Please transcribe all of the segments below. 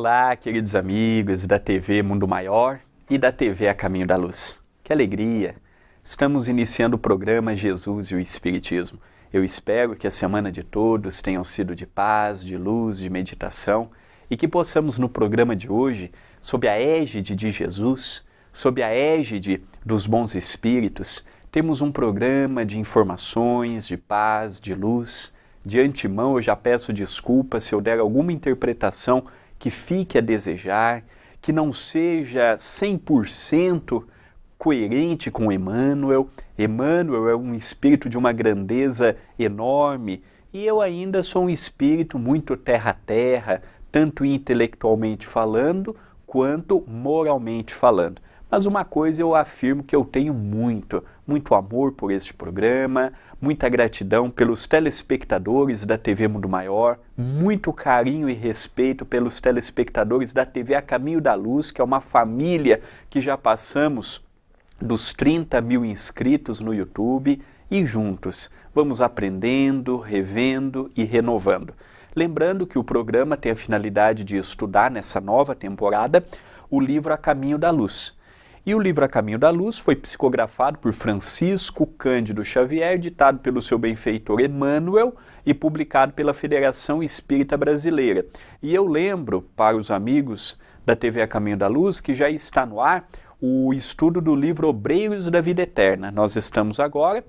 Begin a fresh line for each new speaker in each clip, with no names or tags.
Olá, queridos amigos da TV Mundo Maior e da TV A Caminho da Luz. Que alegria! Estamos iniciando o programa Jesus e o Espiritismo. Eu espero que a semana de todos tenham sido de paz, de luz, de meditação e que possamos no programa de hoje, sob a égide de Jesus, sob a égide dos bons espíritos, temos um programa de informações, de paz, de luz. De antemão eu já peço desculpas se eu der alguma interpretação que fique a desejar, que não seja 100% coerente com Emmanuel. Emmanuel é um espírito de uma grandeza enorme e eu ainda sou um espírito muito terra-terra, tanto intelectualmente falando quanto moralmente falando. Mas uma coisa eu afirmo que eu tenho muito amor por este programa, muita gratidão pelos telespectadores da TV Mundo Maior, muito carinho e respeito pelos telespectadores da TV A Caminho da Luz, que é uma família que já passamos dos 30 mil inscritos no YouTube e juntos vamos aprendendo, revendo e renovando. Lembrando que o programa tem a finalidade de estudar nessa nova temporada o livro A Caminho da Luz. E o livro A Caminho da Luz foi psicografado por Francisco Cândido Xavier, ditado pelo seu benfeitor Emmanuel e publicado pela Federação Espírita Brasileira. E eu lembro para os amigos da TV A Caminho da Luz que já está no ar o estudo do livro Obreiros da Vida Eterna. Nós estamos agora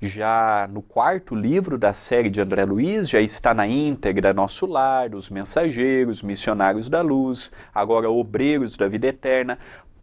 já no 4º livro da série de André Luiz, já está na íntegra Nosso Lar, Os Mensageiros, Missionários da Luz, agora Obreiros da Vida Eterna.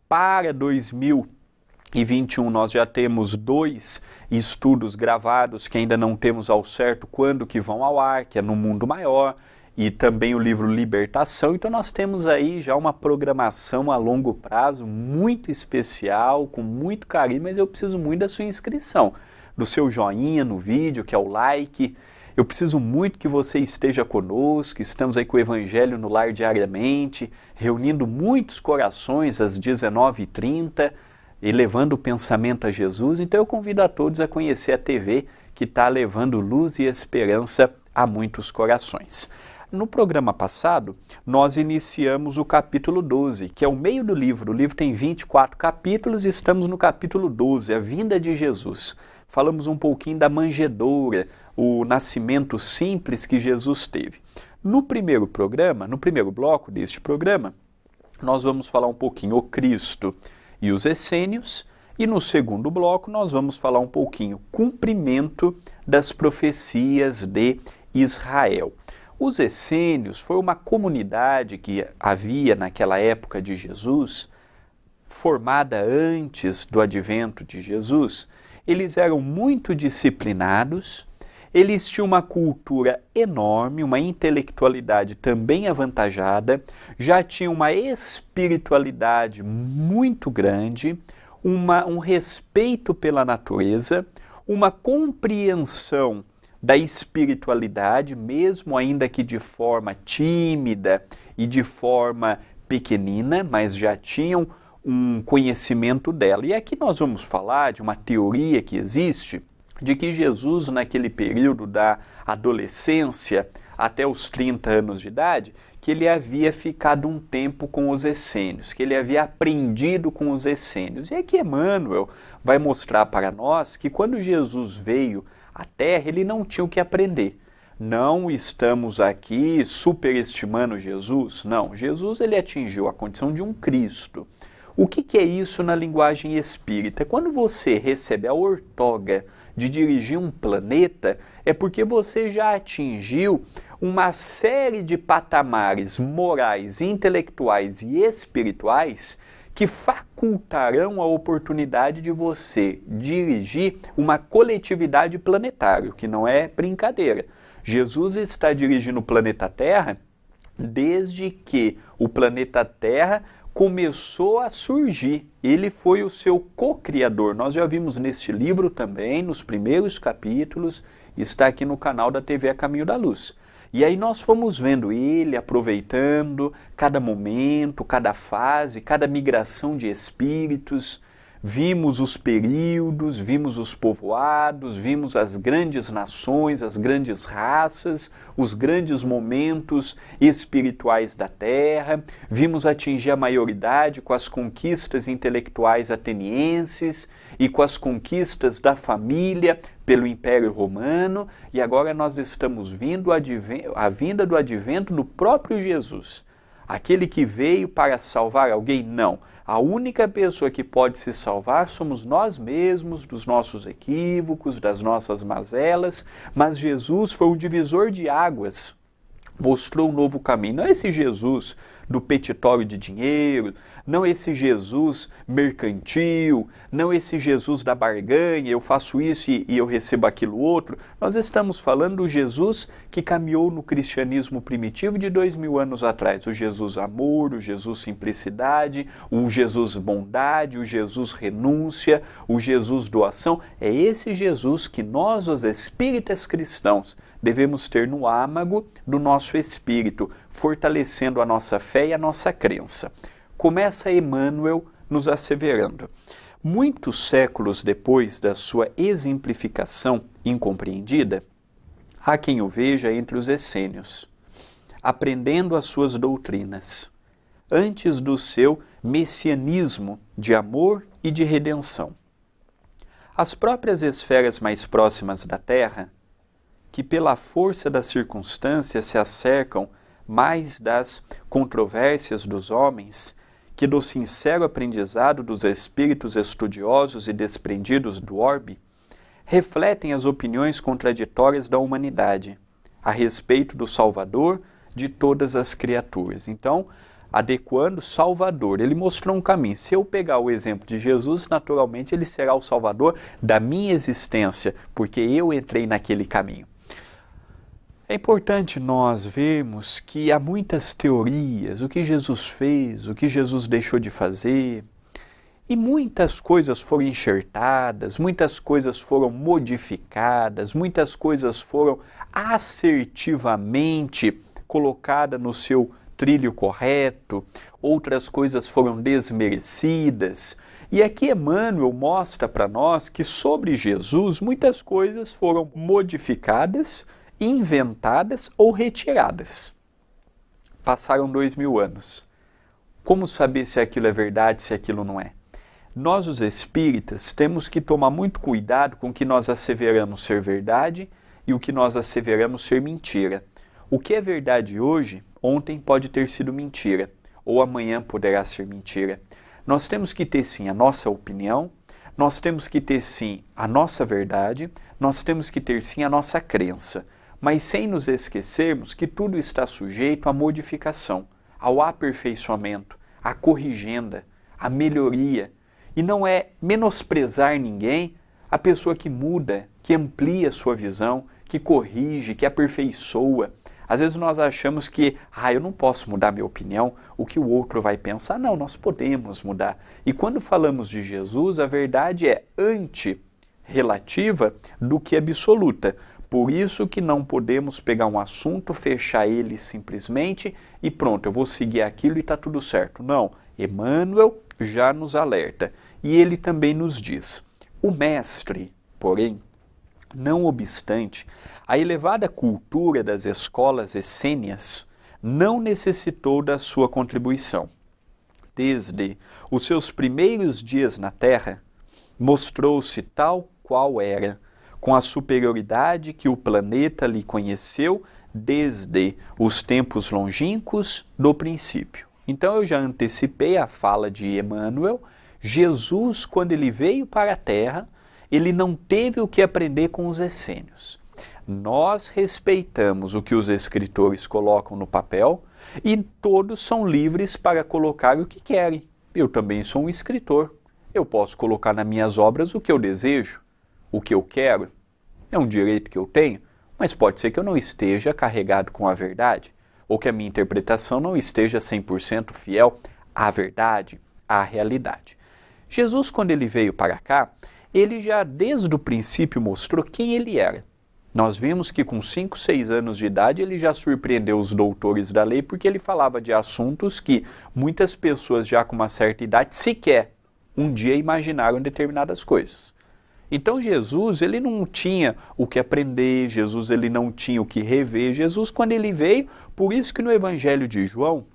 Para 2021 nós já temos 2 estudos gravados que ainda não temos ao certo quando que vão ao ar, que é No Mundo Maior, e também o livro Libertação. Então nós temos aí já uma programação a longo prazo muito especial, com muito carinho, mas eu preciso muito da sua inscrição, do seu joinha no vídeo, que é o like. Eu preciso muito que você esteja conosco, estamos aí com o Evangelho no Lar diariamente, reunindo muitos corações às 19h30, elevando o pensamento a Jesus. Então eu convido a todos a conhecer a TV que está levando luz e esperança a muitos corações. No programa passado, nós iniciamos o capítulo 12, que é o meio do livro. O livro tem 24 capítulos e estamos no capítulo 12, a vinda de Jesus. Falamos um pouquinho da manjedoura, o nascimento simples que Jesus teve. No primeiro programa, no primeiro bloco deste programa, nós vamos falar um pouquinho o Cristo e os essênios, e no segundo bloco nós vamos falar um pouquinho cumprimento das profecias de Israel. Os essênios foi uma comunidade que havia naquela época de Jesus, formada antes do advento de Jesus. Eles eram muito disciplinados, eles tinham uma cultura enorme, uma intelectualidade também avantajada, já tinham uma espiritualidade muito grande, um respeito pela natureza, uma compreensão da espiritualidade, mesmo ainda que de forma tímida e de forma pequenina, mas já tinham um conhecimento dela. E aqui nós vamos falar de uma teoria que existe, de que Jesus, naquele período da adolescência até os 30 anos de idade, que ele havia ficado um tempo com os essênios, que ele havia aprendido com os essênios. E aqui Emmanuel vai mostrar para nós que quando Jesus veio à Terra, ele não tinha o que aprender. Não estamos aqui superestimando Jesus, não. Jesus ele atingiu a condição de um Cristo. O que é isso na linguagem espírita? Quando você recebe a ortoga de dirigir um planeta, é porque você já atingiu uma série de patamares morais, intelectuais e espirituais que facultarão a oportunidade de você dirigir uma coletividade planetária, que não é brincadeira. Jesus está dirigindo o planeta Terra desde que o planeta Terra começou a surgir. Ele foi o seu co-criador. Nós já vimos neste livro também, nos primeiros capítulos, está aqui no canal da TV A Caminho da Luz. E aí nós fomos vendo ele aproveitando cada momento, cada fase, cada migração de espíritos, vimos os períodos, vimos os povoados, vimos as grandes nações, as grandes raças, os grandes momentos espirituais da Terra, vimos atingir a maioridade com as conquistas intelectuais atenienses e com as conquistas da família pelo Império Romano, e agora nós estamos vendo a vinda do advento do próprio Jesus. Aquele que veio para salvar alguém? Não. A única pessoa que pode se salvar somos nós mesmos, dos nossos equívocos, das nossas mazelas, mas Jesus foi um divisor de águas, mostrou um novo caminho. Não é esse Jesus do petitório de dinheiro, não esse Jesus mercantil, não esse Jesus da barganha, eu faço isso e eu recebo aquilo outro. Nós estamos falando do Jesus que caminhou no cristianismo primitivo de 2000 anos atrás. O Jesus amor, o Jesus simplicidade, o Jesus bondade, o Jesus renúncia, o Jesus doação. É esse Jesus que nós, os espíritas cristãos, devemos ter no âmago do nosso espírito, fortalecendo a nossa fé e a nossa crença. Começa Emmanuel nos asseverando. Muitos séculos depois da sua exemplificação incompreendida, há quem o veja entre os essênios, aprendendo as suas doutrinas, antes do seu messianismo de amor e de redenção. As próprias esferas mais próximas da Terra, que pela força das circunstâncias se acercam mais das controvérsias dos homens, que do sincero aprendizado dos espíritos estudiosos e desprendidos do orbe, refletem as opiniões contraditórias da humanidade a respeito do Salvador de todas as criaturas. Então, adequando Salvador, ele mostrou um caminho. Se eu pegar o exemplo de Jesus, naturalmente ele será o Salvador da minha existência, porque eu entrei naquele caminho. É importante nós vermos que há muitas teorias, o que Jesus fez, o que Jesus deixou de fazer, e muitas coisas foram enxertadas, muitas coisas foram modificadas, muitas coisas foram assertivamente colocadas no seu trilho correto, outras coisas foram desmerecidas. E aqui Emmanuel mostra para nós que sobre Jesus muitas coisas foram modificadas, inventadas ou retiradas. Passaram 2000 anos. Como saber se aquilo é verdade, se aquilo não é? Nós, os espíritas, temos que tomar muito cuidado com o que nós asseveramos ser verdade e o que nós asseveramos ser mentira. O que é verdade hoje, ontem pode ter sido mentira, ou amanhã poderá ser mentira. Nós temos que ter sim a nossa opinião, nós temos que ter sim a nossa verdade, nós temos que ter sim a nossa crença, mas sem nos esquecermos que tudo está sujeito à modificação, ao aperfeiçoamento, à corrigenda, à melhoria. E não é menosprezar ninguém a pessoa que muda, que amplia sua visão, que corrige, que aperfeiçoa. Às vezes nós achamos que, eu não posso mudar minha opinião, o que o outro vai pensar. Não, nós podemos mudar. E quando falamos de Jesus, a verdade é anti-relativa do que absoluta. Por isso que não podemos pegar um assunto, fechar ele simplesmente e pronto, eu vou seguir aquilo e está tudo certo. Não, Emmanuel já nos alerta. E ele também nos diz, o mestre, porém, não obstante, a elevada cultura das escolas essênias não necessitou da sua contribuição. Desde os seus primeiros dias na Terra, mostrou-se tal qual era, com a superioridade que o planeta lhe conheceu desde os tempos longínquos do princípio. Então eu já antecipei a fala de Emmanuel. Jesus, quando ele veio para a Terra, ele não teve o que aprender com os essênios. Nós respeitamos o que os escritores colocam no papel e todos são livres para colocar o que querem. Eu também sou um escritor. Eu posso colocar nas minhas obras o que eu desejo, o que eu quero. É um direito que eu tenho, mas pode ser que eu não esteja carregado com a verdade, ou que a minha interpretação não esteja 100% fiel à verdade, à realidade. Jesus, quando ele veio para cá, ele já desde o princípio mostrou quem ele era. Nós vimos que com 5, 6 anos de idade ele já surpreendeu os doutores da lei porque ele falava de assuntos que muitas pessoas já com uma certa idade sequer um dia imaginaram determinadas coisas. Então Jesus, ele não tinha o que aprender, Jesus ele não tinha o que rever. Jesus, quando ele veio, por isso que no Evangelho de João,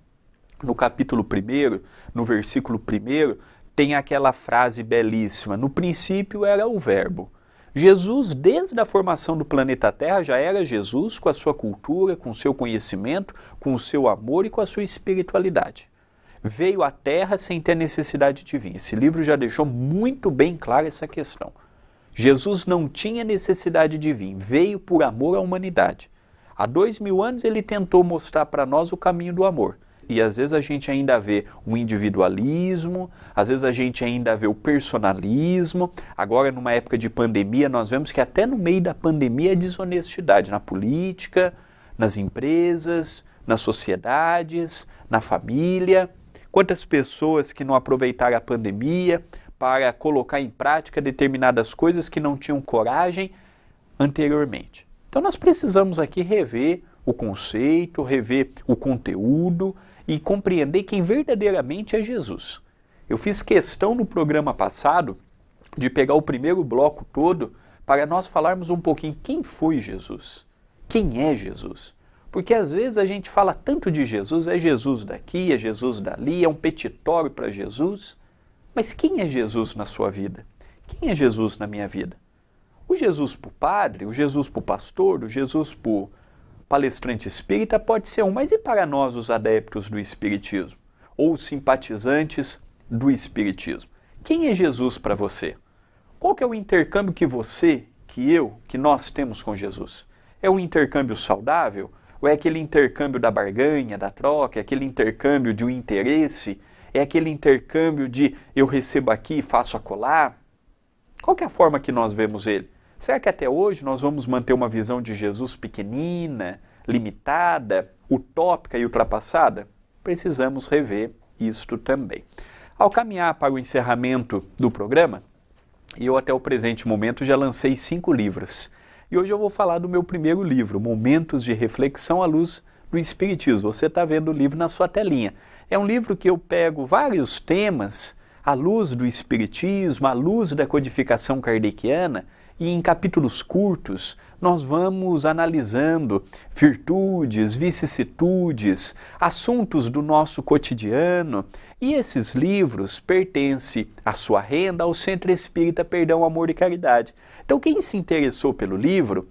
no capítulo 1, no versículo 1, tem aquela frase belíssima: no princípio era o Verbo. Jesus, desde a formação do planeta Terra, já era Jesus com a sua cultura, com o seu conhecimento, com o seu amor e com a sua espiritualidade. Veio à Terra sem ter necessidade de vir. Esse livro já deixou muito bem clara essa questão. Jesus não tinha necessidade de vir, veio por amor à humanidade. Há 2000 anos ele tentou mostrar para nós o caminho do amor. E às vezes a gente ainda vê o individualismo, às vezes a gente ainda vê o personalismo. Agora, numa época de pandemia, nós vemos que até no meio da pandemia é desonestidade na política, nas empresas, nas sociedades, na família. Quantas pessoas que não aproveitaram a pandemia para colocar em prática determinadas coisas que não tinham coragem anteriormente. Então nós precisamos aqui rever o conceito, rever o conteúdo e compreender quem verdadeiramente é Jesus. Eu fiz questão no programa passado de pegar o primeiro bloco todo para nós falarmos um pouquinho quem foi Jesus, quem é Jesus. Porque às vezes a gente fala tanto de Jesus, é Jesus daqui, é Jesus dali, é um petitório para Jesus. Mas quem é Jesus na sua vida? Quem é Jesus na minha vida? O Jesus para o padre, o Jesus para o pastor, o Jesus para o palestrante espírita pode ser um, mas e para nós os adeptos do espiritismo? Ou os simpatizantes do espiritismo? Quem é Jesus para você? Qual que é o intercâmbio que você, que nós temos com Jesus? É um intercâmbio saudável? Ou é aquele intercâmbio da barganha, da troca, é aquele intercâmbio de um interesse? É aquele intercâmbio de eu recebo aqui e faço acolá? Qual que é a forma que nós vemos ele? Será que até hoje nós vamos manter uma visão de Jesus pequenina, limitada, utópica e ultrapassada? Precisamos rever isto também. Ao caminhar para o encerramento do programa, eu até o presente momento já lancei 5 livros. E hoje eu vou falar do meu primeiro livro, Momentos de Reflexão à Luz do Espiritismo. Você está vendo o livro na sua telinha. É um livro que eu pego vários temas à luz do Espiritismo, à luz da codificação kardeciana, e em capítulos curtos nós vamos analisando virtudes, vicissitudes, assuntos do nosso cotidiano. E esses livros pertencem à sua renda ao Centro Espírita Perdão, Amor e Caridade. Então quem se interessou pelo livro,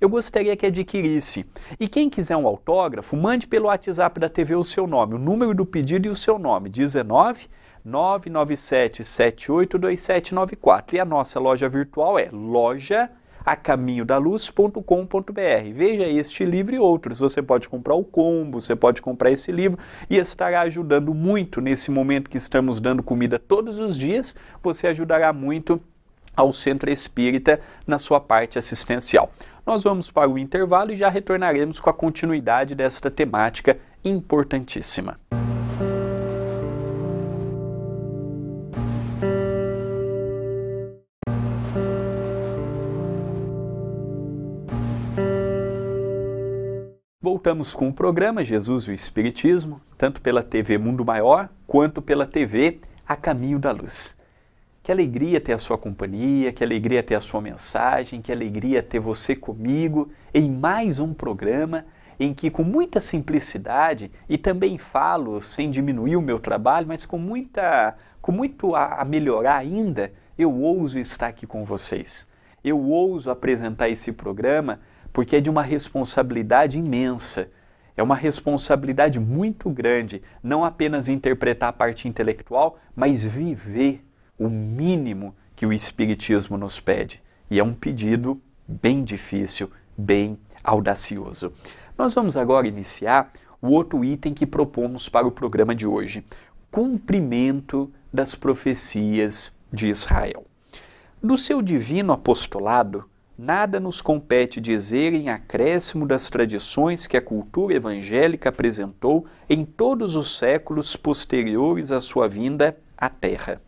eu gostaria que adquirisse. E quem quiser um autógrafo, mande pelo WhatsApp da TV o seu nome, o número do pedido e o seu nome, 19 997782794. E a nossa loja virtual é loja-acaminhodaluz.com.br. Veja este livro e outros. Você pode comprar o combo, você pode comprar esse livro e estará ajudando muito nesse momento que estamos dando comida todos os dias. Você ajudará muito ao Centro Espírita na sua parte assistencial. Nós vamos para o intervalo e já retornaremos com a continuidade desta temática importantíssima. Voltamos com o programa Jesus e o Espiritismo, tanto pela TV Mundo Maior, quanto pela TV A Caminho da Luz. Que alegria ter a sua companhia, que alegria ter a sua mensagem, que alegria ter você comigo em mais um programa em que, com muita simplicidade, e também falo sem diminuir o meu trabalho, mas com muito a melhorar ainda, eu ouso estar aqui com vocês. Eu ouso apresentar esse programa porque é de uma responsabilidade imensa. É uma responsabilidade muito grande, não apenas interpretar a parte intelectual, mas viver o mínimo que o Espiritismo nos pede. E é um pedido bem difícil, bem audacioso. Nós vamos agora iniciar o outro item que propomos para o programa de hoje: cumprimento das profecias de Israel. Do seu divino apostolado, nada nos compete dizer em acréscimo das tradições que a cultura evangélica apresentou em todos os séculos posteriores à sua vinda à Terra,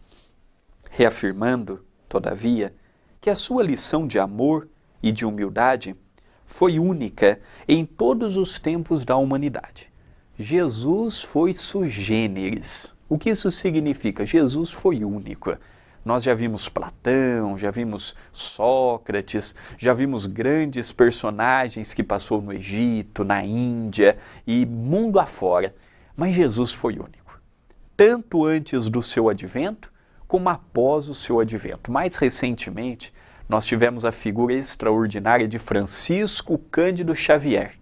reafirmando, todavia, que a sua lição de amor e de humildade foi única em todos os tempos da humanidade. Jesus foi sui generis, O que isso significa? Jesus foi único. Nós já vimos Platão, já vimos Sócrates, já vimos grandes personagens que passou no Egito, na Índia e mundo afora. Mas Jesus foi único, tanto antes do seu advento, como após o seu advento. Mais recentemente, nós tivemos a figura extraordinária de Francisco Cândido Xavier,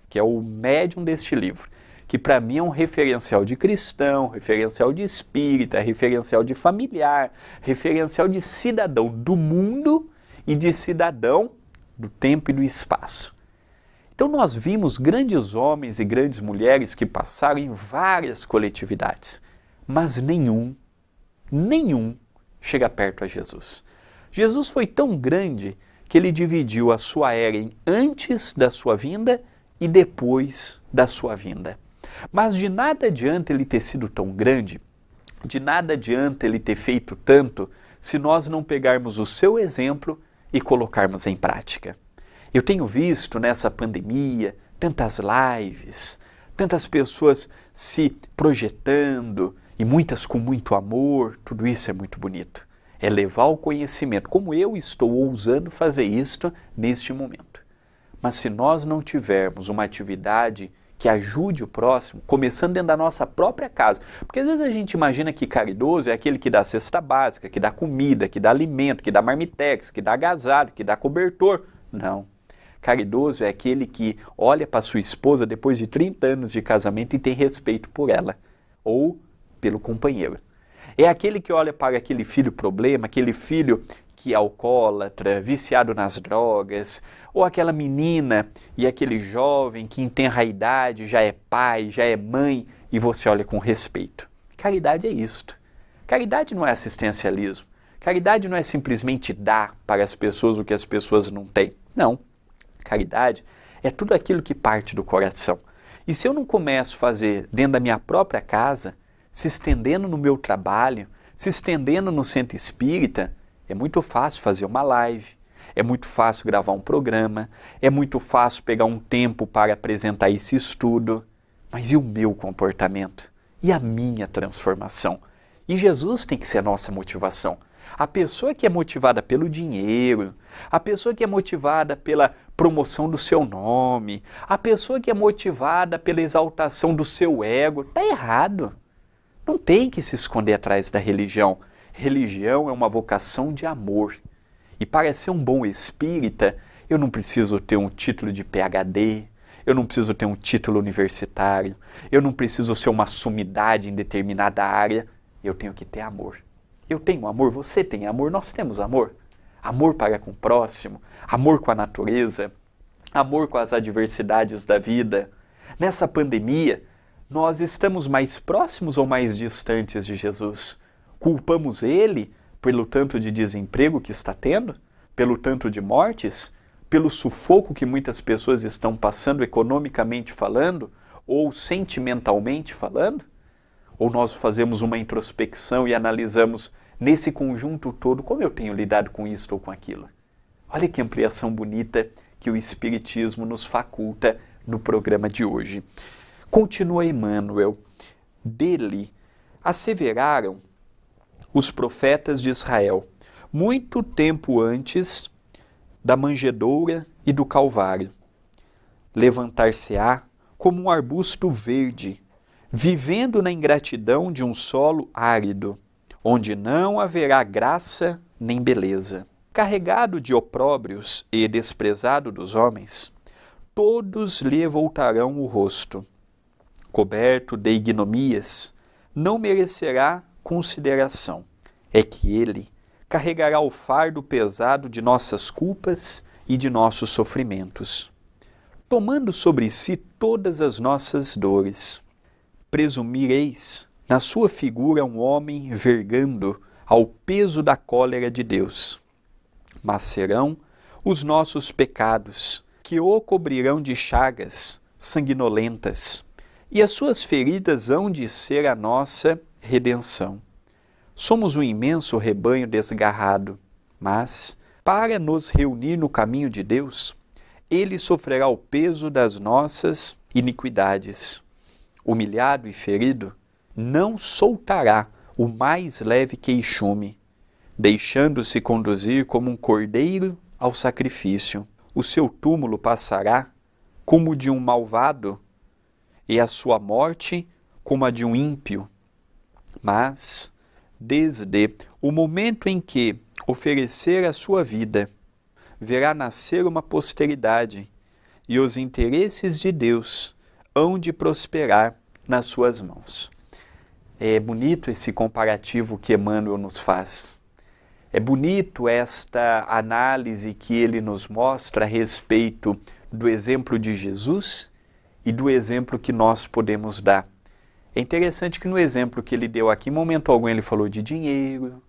que é o médium deste livro, que para mim é um referencial de cristão, referencial de espírita, referencial de familiar, referencial de cidadão do mundo e de cidadão do tempo e do espaço. Então nós vimos grandes homens e grandes mulheres que passaram em várias coletividades, mas nenhum chega perto a Jesus. Jesus foi tão grande que ele dividiu a sua era em antes da sua vinda e depois da sua vinda. Mas de nada adianta ele ter sido tão grande, de nada adianta ele ter feito tanto, se nós não pegarmos o seu exemplo e colocarmos em prática. Eu tenho visto nessa pandemia tantas lives, tantas pessoas se projetando e muitas com muito amor, tudo isso é muito bonito. É levar o conhecimento, como eu estou ousando fazer isto neste momento. Mas se nós não tivermos uma atividade que ajude o próximo, começando dentro da nossa própria casa. Porque às vezes a gente imagina que caridoso é aquele que dá cesta básica, que dá comida, que dá alimento, que dá marmitex, que dá agasalho, que dá cobertor. Não. Caridoso é aquele que olha para sua esposa depois de 30 anos de casamento e tem respeito por ela, ou pelo companheiro. É aquele que olha para aquele filho problema, aquele filho que é alcoólatra, viciado nas drogas, ou aquela menina e aquele jovem que em tenra idade já é pai, já é mãe, e você olha com respeito. Caridade é isto. Caridade não é assistencialismo. Caridade não é simplesmente dar para as pessoas o que as pessoas não têm. Não. Caridade é tudo aquilo que parte do coração. E se eu não começo a fazer dentro da minha própria casa, se estendendo no meu trabalho, se estendendo no centro espírita, é muito fácil fazer uma live, é muito fácil gravar um programa, é muito fácil pegar um tempo para apresentar esse estudo. Mas e o meu comportamento? E a minha transformação? E Jesus tem que ser a nossa motivação. A pessoa que é motivada pelo dinheiro, a pessoa que é motivada pela promoção do seu nome, a pessoa que é motivada pela exaltação do seu ego, está errado. Não tem que se esconder atrás da religião. Religião é uma vocação de amor. E para ser um bom espírita, eu não preciso ter um título de PhD, eu não preciso ter um título universitário, eu não preciso ser uma sumidade em determinada área, eu tenho que ter amor. Eu tenho amor, você tem amor, nós temos amor. Amor para com o próximo, amor com a natureza, amor com as adversidades da vida. Nessa pandemia, nós estamos mais próximos ou mais distantes de Jesus? Culpamos Ele pelo tanto de desemprego que está tendo? Pelo tanto de mortes? Pelo sufoco que muitas pessoas estão passando economicamente falando? Ou sentimentalmente falando? Ou nós fazemos uma introspecção e analisamos nesse conjunto todo como eu tenho lidado com isto ou com aquilo? Olha que ampliação bonita que o Espiritismo nos faculta no programa de hoje. Continua Emmanuel. Dele asseveraram os profetas de Israel, muito tempo antes da manjedoura e do Calvário. Levantar-se-á como um arbusto verde, vivendo na ingratidão de um solo árido, onde não haverá graça nem beleza. Carregado de opróbrios e desprezado dos homens, todos lhe voltarão o rosto. Coberto de ignominias, não merecerá consideração. É que ele carregará o fardo pesado de nossas culpas e de nossos sofrimentos, tomando sobre si todas as nossas dores. Presumireis na sua figura um homem vergando ao peso da cólera de Deus. Mas serão os nossos pecados que o cobrirão de chagas sanguinolentas, e as suas feridas hão de ser a nossa redenção. Somos um imenso rebanho desgarrado, mas, para nos reunir no caminho de Deus, ele sofrerá o peso das nossas iniquidades. Humilhado e ferido, não soltará o mais leve queixume, deixando-se conduzir como um cordeiro ao sacrifício. O seu túmulo passará como o de um malvado, e a sua morte como a de um ímpio. Mas, desde o momento em que oferecer a sua vida, verá nascer uma posteridade, e os interesses de Deus hão de prosperar nas suas mãos. É bonito esse comparativo que Emmanuel nos faz. É bonito esta análise que ele nos mostra a respeito do exemplo de Jesus e do exemplo que nós podemos dar. É interessante que no exemplo que ele deu aqui, em momento algum ele falou de dinheiro,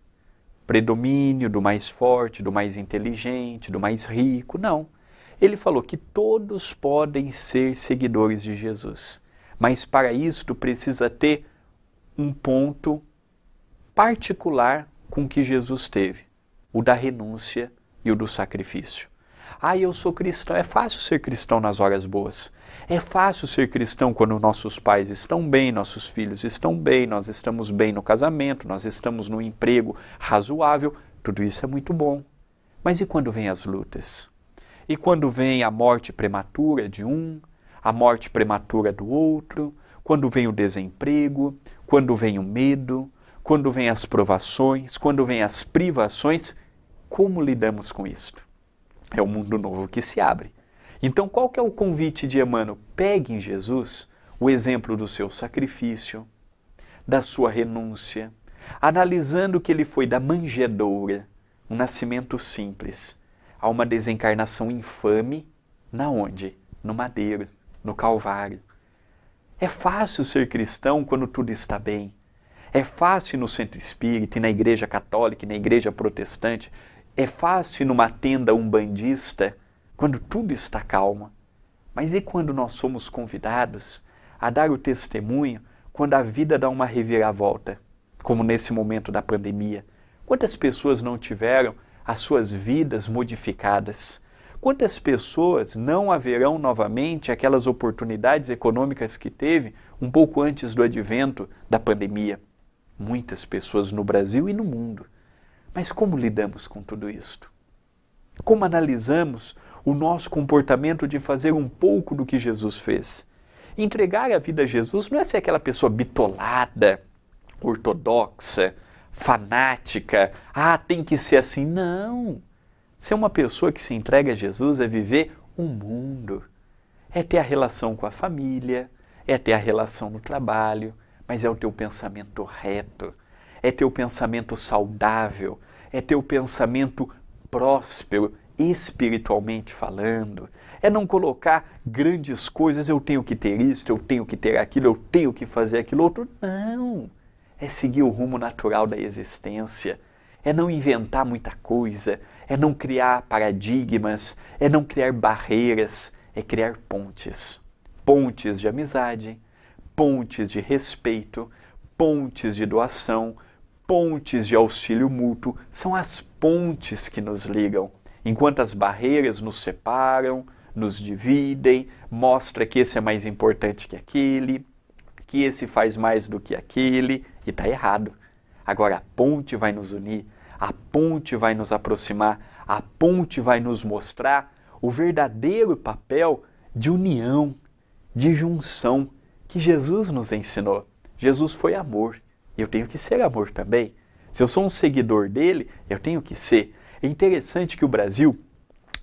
predomínio do mais forte, do mais inteligente, do mais rico. Não. Ele falou que todos podem ser seguidores de Jesus. Mas para isto precisa ter um ponto particular com que Jesus teve, o da renúncia e o do sacrifício. Eu sou cristão. É fácil ser cristão nas horas boas. É fácil ser cristão quando nossos pais estão bem, nossos filhos estão bem, nós estamos bem no casamento, nós estamos no emprego razoável. Tudo isso é muito bom. Mas e quando vem as lutas? E quando vem a morte prematura de um, a morte prematura do outro, quando vem o desemprego, quando vem o medo, quando vem as provações, quando vem as privações, como lidamos com isto? É um mundo novo que se abre. Então, qual que é o convite de Emmanuel? Pegue em Jesus o exemplo do seu sacrifício, da sua renúncia, analisando que ele foi da manjedoura, um nascimento simples, a uma desencarnação infame, na onde? No madeiro, no Calvário. É fácil ser cristão quando tudo está bem. É fácil ir no centro espírita, ir na igreja católica, ir na igreja protestante. É fácil ir numa tenda umbandista quando tudo está calmo. Mas e quando nós somos convidados a dar o testemunho quando a vida dá uma reviravolta, como nesse momento da pandemia? Quantas pessoas não tiveram as suas vidas modificadas? Quantas pessoas não haverão novamente aquelas oportunidades econômicas que teve um pouco antes do advento da pandemia? Muitas pessoas no Brasil e no mundo. Mas como lidamos com tudo isto? Como analisamos o nosso comportamento de fazer um pouco do que Jesus fez? Entregar a vida a Jesus não é ser aquela pessoa bitolada, ortodoxa, fanática. Tem que ser assim. Não! Ser uma pessoa que se entrega a Jesus é viver um mundo. É ter a relação com a família, é ter a relação no trabalho, mas é o teu pensamento reto, é ter o pensamento saudável, é ter o pensamento próspero, espiritualmente falando, é não colocar grandes coisas, eu tenho que ter isso, eu tenho que ter aquilo, eu tenho que fazer aquilo outro. Não! É seguir o rumo natural da existência, é não inventar muita coisa, é não criar paradigmas, é não criar barreiras, é criar pontes. Pontes de amizade, pontes de respeito, pontes de doação, pontes de auxílio mútuo. São as pontes que nos ligam. Enquanto as barreiras nos separam, nos dividem, mostra que esse é mais importante que aquele, que esse faz mais do que aquele, e está errado. Agora a ponte vai nos unir, a ponte vai nos aproximar, a ponte vai nos mostrar o verdadeiro papel de união, de junção, que Jesus nos ensinou. Jesus foi amor, e eu tenho que ser amor também. Se eu sou um seguidor dele, eu tenho que ser. É interessante que o Brasil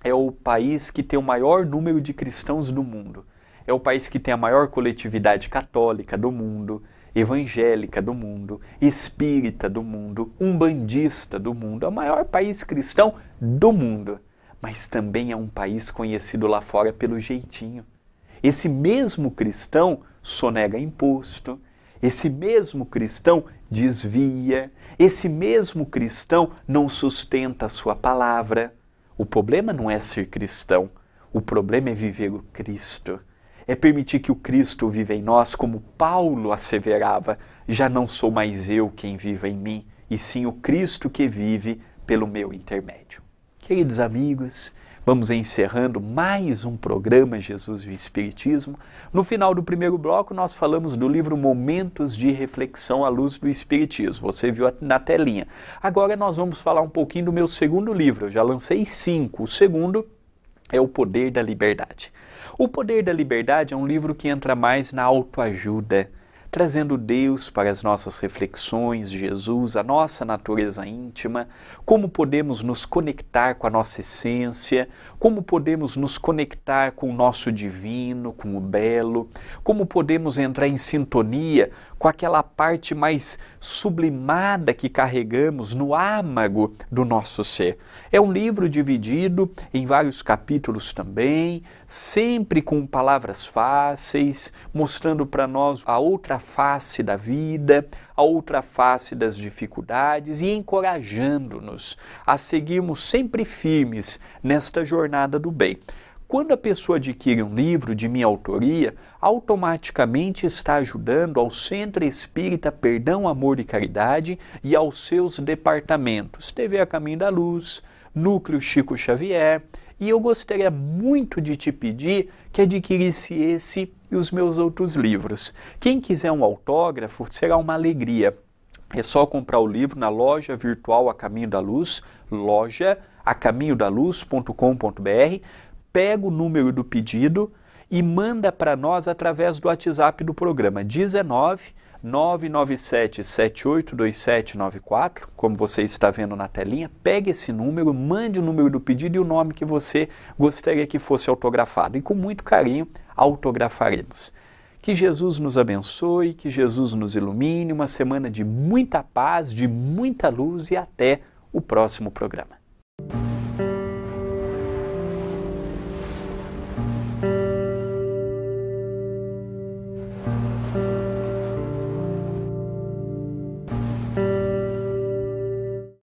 é o país que tem o maior número de cristãos do mundo. É o país que tem a maior coletividade católica do mundo, evangélica do mundo, espírita do mundo, umbandista do mundo. É o maior país cristão do mundo. Mas também é um país conhecido lá fora pelo jeitinho. Esse mesmo cristão sonega imposto, esse mesmo cristão desvia, esse mesmo cristão não sustenta a sua palavra. O problema não é ser cristão, o problema é viver o Cristo. É permitir que o Cristo viva em nós, como Paulo asseverava, já não sou mais eu quem vive em mim, e sim o Cristo que vive pelo meu intermédio. Queridos amigos, Vamos encerrando mais um programa Jesus e o Espiritismo. No final do primeiro bloco, nós falamos do livro Momentos de Reflexão à Luz do Espiritismo. Você viu na telinha. Agora nós vamos falar um pouquinho do meu segundo livro. Eu já lancei 5. O segundo é O Poder da Liberdade. O Poder da Liberdade é um livro que entra mais na autoajuda, trazendo Deus para as nossas reflexões, Jesus, a nossa natureza íntima, como podemos nos conectar com a nossa essência, como podemos nos conectar com o nosso divino, com o belo, como podemos entrar em sintonia com aquela parte mais sublimada que carregamos no âmago do nosso ser. É um livro dividido em vários capítulos também, sempre com palavras fáceis, mostrando para nós a outra face da vida, a outra face das dificuldades e encorajando-nos a seguirmos sempre firmes nesta jornada do bem. Quando a pessoa adquire um livro de minha autoria, automaticamente está ajudando ao Centro Espírita Perdão, Amor e Caridade e aos seus departamentos, TV A Caminho da Luz, Núcleo Chico Xavier, e eu gostaria muito de te pedir que adquirisse esse e os meus outros livros. Quem quiser um autógrafo, será uma alegria. É só comprar o livro na loja virtual A Caminho da Luz, loja-acaminhodaluz.com.br, pega o número do pedido e manda para nós através do WhatsApp do programa 19 997 782794, como você está vendo na telinha. Pegue esse número, mande o número do pedido e o nome que você gostaria que fosse autografado. E com muito carinho autografaremos. Que Jesus nos abençoe, que Jesus nos ilumine, uma semana de muita paz, de muita luz e até o próximo programa.